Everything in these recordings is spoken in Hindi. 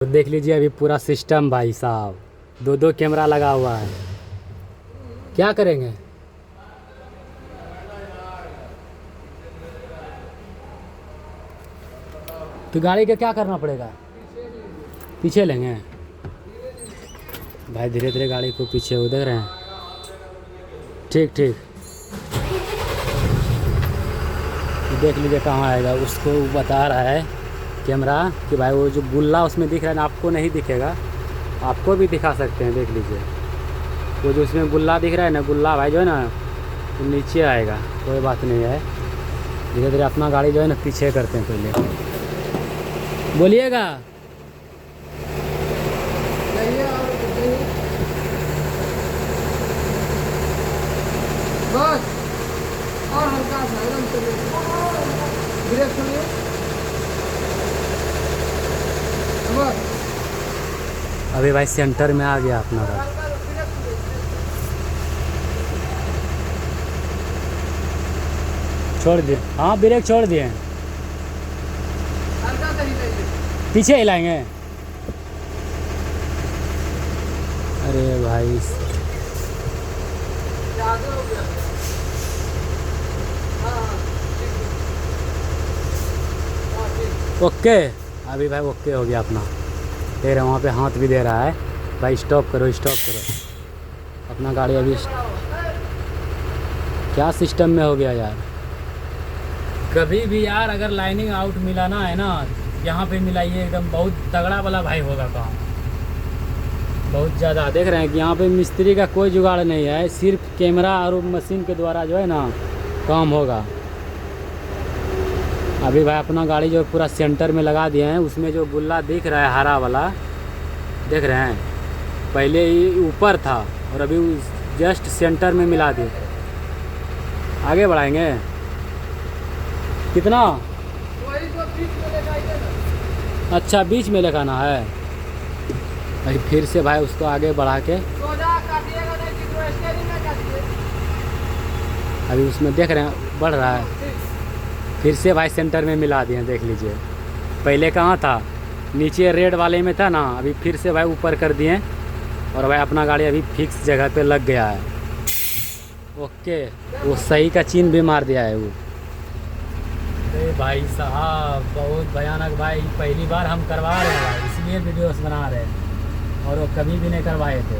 देख लीजिए अभी पूरा सिस्टम भाई साहब, दो दो कैमरा लगा हुआ है। क्या करेंगे? तो गाड़ी का क्या करना पड़ेगा? पीछे लेंगे भाई, धीरे धीरे गाड़ी को पीछे उधर रहे हैं। ठीक ठीक, देख लीजिए कहाँ आएगा, उसको बता रहा है कैमरा कि भाई वो जो गुल्ला उसमें दिख रहा है ना, आपको नहीं दिखेगा, आपको भी दिखा सकते हैं। देख लीजिए वो जो उसमें गुल्ला दिख रहा है ना, गुल्ला भाई जो है ना वो नीचे आएगा, कोई बात नहीं है। धीरे धीरे अपना गाड़ी जो है ना पीछे करते हैं पहले। बोलिएगा। बस और हल्का सा एकदम चलिए, ब्रेक छोड़िए बस। अभी भाई सेंटर में आ गया अपना गाड़ी। छोड़ दिए, हाँ ब्रेक छोड़ दिए, हल्का सा हिलाइए, पीछे हिलाएंगे। अरे भाई आगे हो गया। हाँ ठीक। ओके, अभी भाई ओके हो गया अपना। देख रहे हैं वहाँ पे हाथ भी दे रहा है भाई, स्टॉप करो स्टॉप करो। अपना गाड़ी अभी क्या सिस्टम में हो गया यार। कभी भी यार अगर लाइनिंग आउट मिलाना है ना, यहाँ पे मिलाइए, एकदम बहुत तगड़ा वाला भाई होगा काम, बहुत ज़्यादा। देख रहे हैं कि यहाँ पे मिस्त्री का कोई जुगाड़ नहीं है, सिर्फ कैमरा और मशीन के द्वारा जो है ना काम होगा। अभी भाई अपना गाड़ी जो पूरा सेंटर में लगा दिए हैं, उसमें जो गुल्ला दिख रहा है हरा वाला, देख रहे हैं, पहले ही ऊपर था और अभी जस्ट सेंटर में मिला दिए। आगे बढ़ाएंगे कितना? वही जो बीच में लगाइए ना। अच्छा बीच में लगाना है भाई, फिर से भाई उसको आगे बढ़ा के सोजा काटिएगा नहीं कि तो स्टीयरिंग में काटिए। अभी उसमें देख रहे हैं बढ़ रहा है, फिर से भाई सेंटर में मिला दिए। देख लीजिए पहले कहाँ था, नीचे रेड वाले में था ना, अभी फिर से भाई ऊपर कर दिए और भाई अपना गाड़ी अभी फिक्स जगह पे लग गया है। ओके, वो सही का चिन्ह भी मार दिया है वो। अरे भाई साहब बहुत भयानक भाई, पहली बार हम करवा रहे हैं भाई, इसलिए वीडियोस बना रहे हैं, और वो कभी भी नहीं करवाए थे।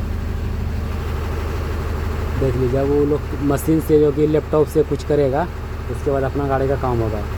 देख लीजिए वो लोग मशीन से जो कि लैपटॉप से कुछ करेगा, उसके बाद अपना गाड़ी का काम होगा।